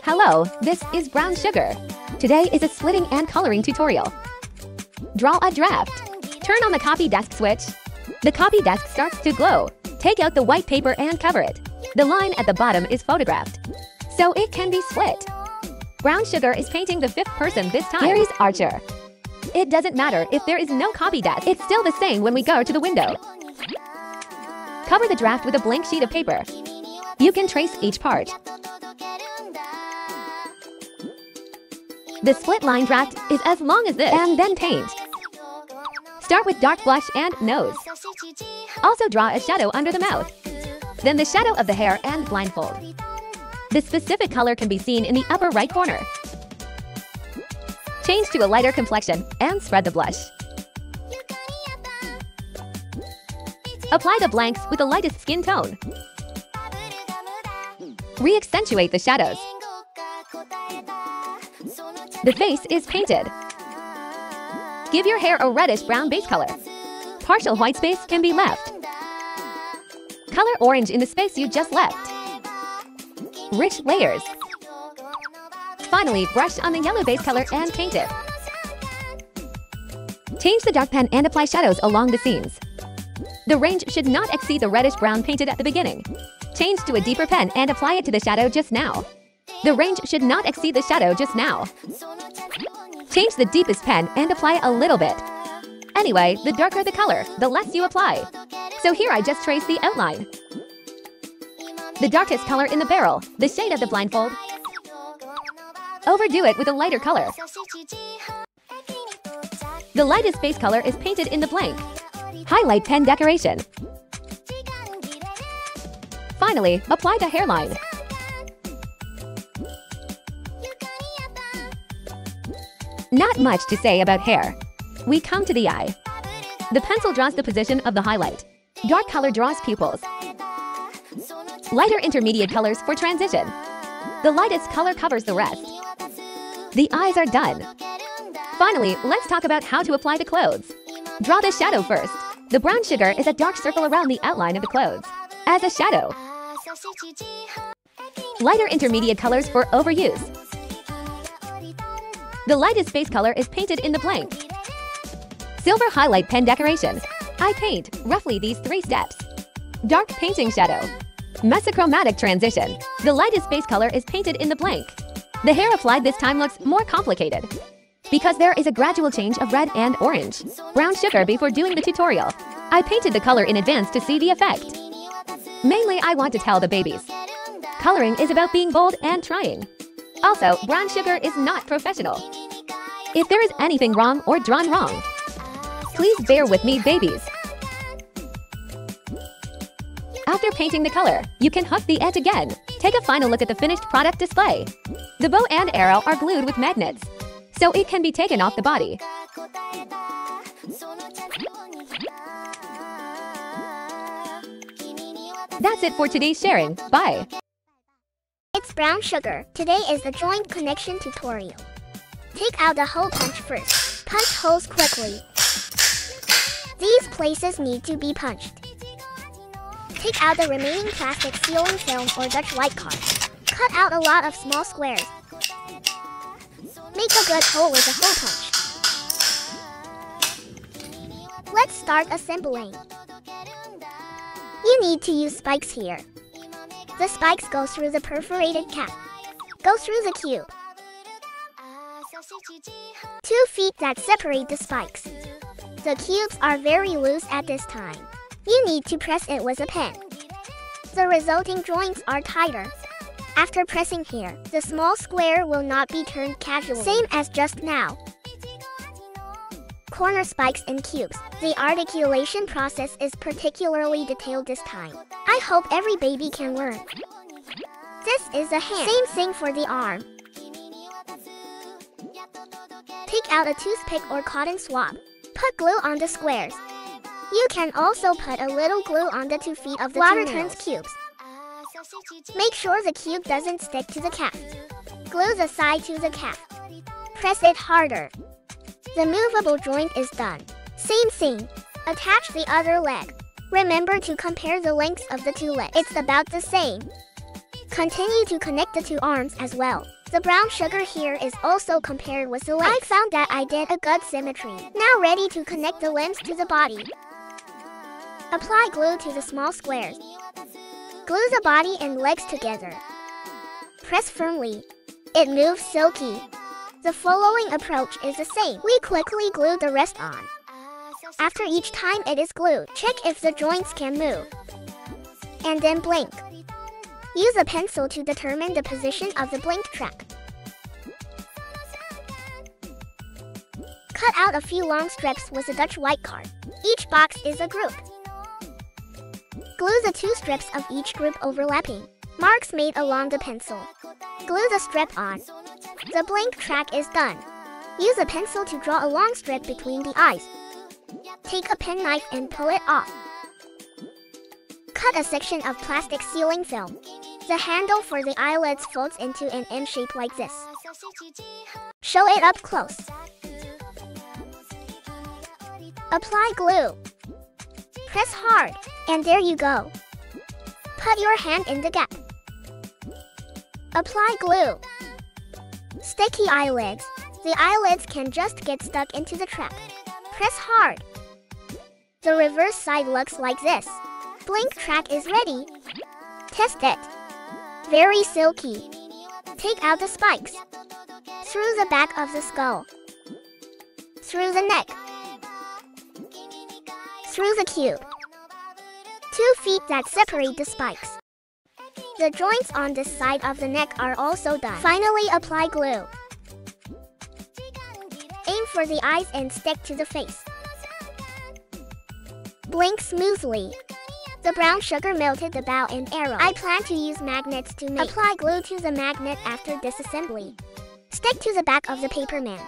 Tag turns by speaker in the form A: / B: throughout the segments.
A: Hello, this is Brown Sugar. Today is a splitting and coloring tutorial. Draw a draft. Turn on the copy desk switch. The copy desk starts to glow. Take out the white paper and cover it. The line at the bottom is photographed, so it can be split. Brown Sugar is painting the fifth person this time. Aries Archer. It doesn't matter if there is no copy desk. It's still the same when we go to the window. Cover the draft with a blank sheet of paper. You can trace each part. The split line draft is as long as this, and then paint. Start with dark blush and nose. Also draw a shadow under the mouth. Then the shadow of the hair and blindfold. The specific color can be seen in the upper right corner. Change to a lighter complexion and spread the blush. Apply the blanks with the lightest skin tone. Re-accentuate the shadows. The face is painted. Give your hair a reddish-brown base color. Partial white space can be left. Color orange in the space you just left. Rich layers. Finally, brush on the yellow base color and paint it. Change the dark pen and apply shadows along the seams. The range should not exceed the reddish-brown painted at the beginning. Change to a deeper pen and apply it to the shadow just now. The range should not exceed the shadow just now. Change the deepest pen and apply a little bit. Anyway, the darker the color, the less you apply. So here I just trace the outline. The darkest color in the barrel, the shade of the blindfold. Overdo it with a lighter color. The lightest base color is painted in the blank. Highlight pen decoration. Finally, apply the hairline. Not much to say about hair. We come to the eye. The pencil draws the position of the highlight. Dark color draws pupils. Lighter intermediate colors for transition. The lightest color covers the rest. The eyes are done. Finally, let's talk about how to apply the clothes. Draw the shadow first. The brown sugar is a dark circle around the outline of the clothes, as a shadow. Lighter intermediate colors for overuse. The lightest base color is painted in the blank. Silver highlight pen decoration. I paint roughly these 3 steps. Dark painting shadow. Mesochromatic transition. The lightest base color is painted in the blank. The hair applied this time looks more complicated because there is a gradual change of red and orange. Brown sugar before doing the tutorial. I painted the color in advance to see the effect. Mainly I want to tell the babies. Coloring is about being bold and trying. Also, brown sugar is not professional. If there is anything wrong or drawn wrong, please bear with me, babies. After painting the color, you can hook the edge again. Take a final look at the finished product display. The bow and arrow are glued with magnets, so it can be taken off the body. That's it for today's sharing. Bye!
B: It's Brown Sugar. Today is the joint connection tutorial. Take out the hole punch first. Punch holes quickly. These places need to be punched. Take out the remaining plastic sealing film or Dutch white card. Cut out a lot of small squares. Make a good hole with a hole punch. Let's start assembling. You need to use spikes here. The spikes go through the perforated cap. Go through the cube. 2 feet that separate the spikes. The cubes are very loose at this time. You need to press it with a pen. The resulting joints are tighter. After pressing here, the small square will not be turned casually, same as just now. Corner spikes in cubes. The articulation process is particularly detailed this time. I hope every baby can learn. This is a hand. Same thing for the arm. Take out a toothpick or cotton swab. Put glue on the squares. You can also put a little glue on the 2 feet of the water turns cubes. Make sure the cube doesn't stick to the calf. Glue the side to the calf. Press it harder. The movable joint is done. Same thing. Attach the other leg. Remember to compare the lengths of the 2 legs. It's about the same. Continue to connect the two arms as well. The brown sugar here is also compared with the legs. I found that I did a good symmetry. Now ready to connect the limbs to the body. Apply glue to the small squares. Glue the body and legs together. Press firmly. It moves silky. The following approach is the same. We quickly glue the rest on. After each time it is glued, check if the joints can move. And then blink. Use a pencil to determine the position of the blink track. Cut out a few long strips with a Dutch white card. Each box is a group. Glue the two strips of each group overlapping. Marks made along the pencil. Glue the strip on. The blink track is done. Use a pencil to draw a long strip between the eyes. Take a penknife and pull it off. Cut a section of plastic sealing film. The handle for the eyelids folds into an M shape like this. Show it up close. Apply glue. Press hard, and there you go. Put your hand in the gap. Apply glue. Sticky eyelids. The eyelids can just get stuck into the track. Press hard. The reverse side looks like this. Blink track is ready. Test it. Very silky. Take out the spikes. Through the back of the skull. Through the neck. Through the cube. 2 feet that separate the spikes. The joints on this side of the neck are also done. Finally, apply glue. Aim for the eyes and stick to the face. Blink smoothly. The brown sugar melted the bow and arrow. I plan to use magnets to make. Apply glue to the magnet after disassembly. Stick to the back of the paper man.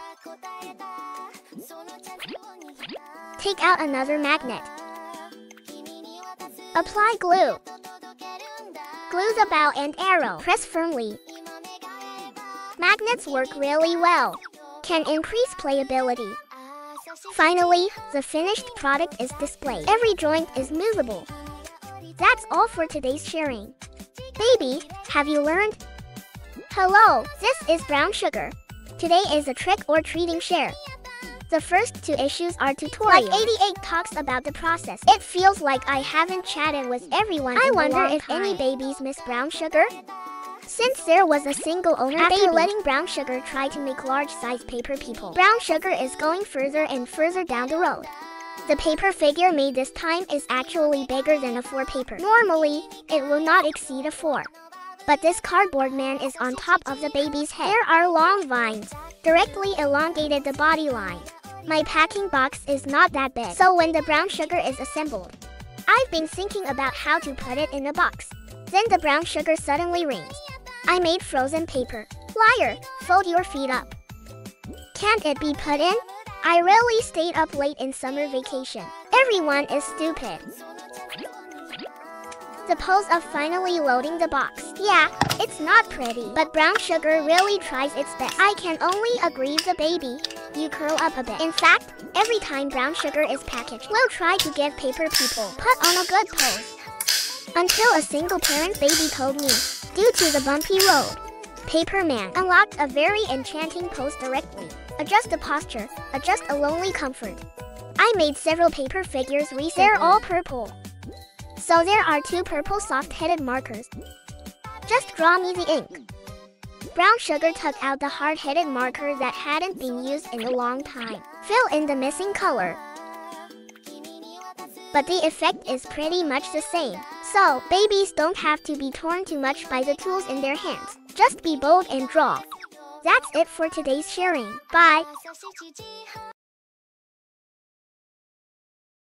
B: Take out another magnet. Apply glue. Glue the bow and arrow. Press firmly. Magnets work really well. Can increase playability. Finally, the finished product is displayed. Every joint is movable. That's all for today's sharing. Baby, have you learned? Hello, this is Brown Sugar. Today is a trick or treating share. The first 2 issues are tutorials. Like 88 talks about the process. It feels like I haven't chatted with everyone. I wonder if any babies miss brown sugar? Since there was a single owner after letting brown sugar try to make large-size paper people, brown sugar is going further and further down the road. The paper figure made this time is actually bigger than a 4 paper. Normally, it will not exceed a 4. But this cardboard man is on top of the baby's head. There are long vines, directly elongated the body line. My packing box is not that big, so when the brown sugar is assembled, I've been thinking about how to put it in a box. Then the brown sugar suddenly rings. I made frozen paper. Liar, fold your feet up. Can't it be put in? I really stayed up late in summer vacation. Everyone is stupid. The pose of finally loading the box. Yeah, it's not pretty, but brown sugar really tries its best. I can only agree the baby. You curl up a bit. In fact, every time brown sugar is packaged, we'll try to give paper people put on a good pose. Until a single parent baby told me, due to the bumpy road, Paper Man unlocked a very enchanting pose directly. Adjust the posture, adjust a lonely comfort. I made several paper figures recently. They're all purple. So there are 2 purple soft-headed markers. Just draw me the ink. Brown sugar took out the hard-headed marker that hadn't been used in a long time. Fill in the missing color. But the effect is pretty much the same. So, babies don't have to be torn too much by the tools in their hands. Just be bold and draw. That's it for today's sharing. Bye!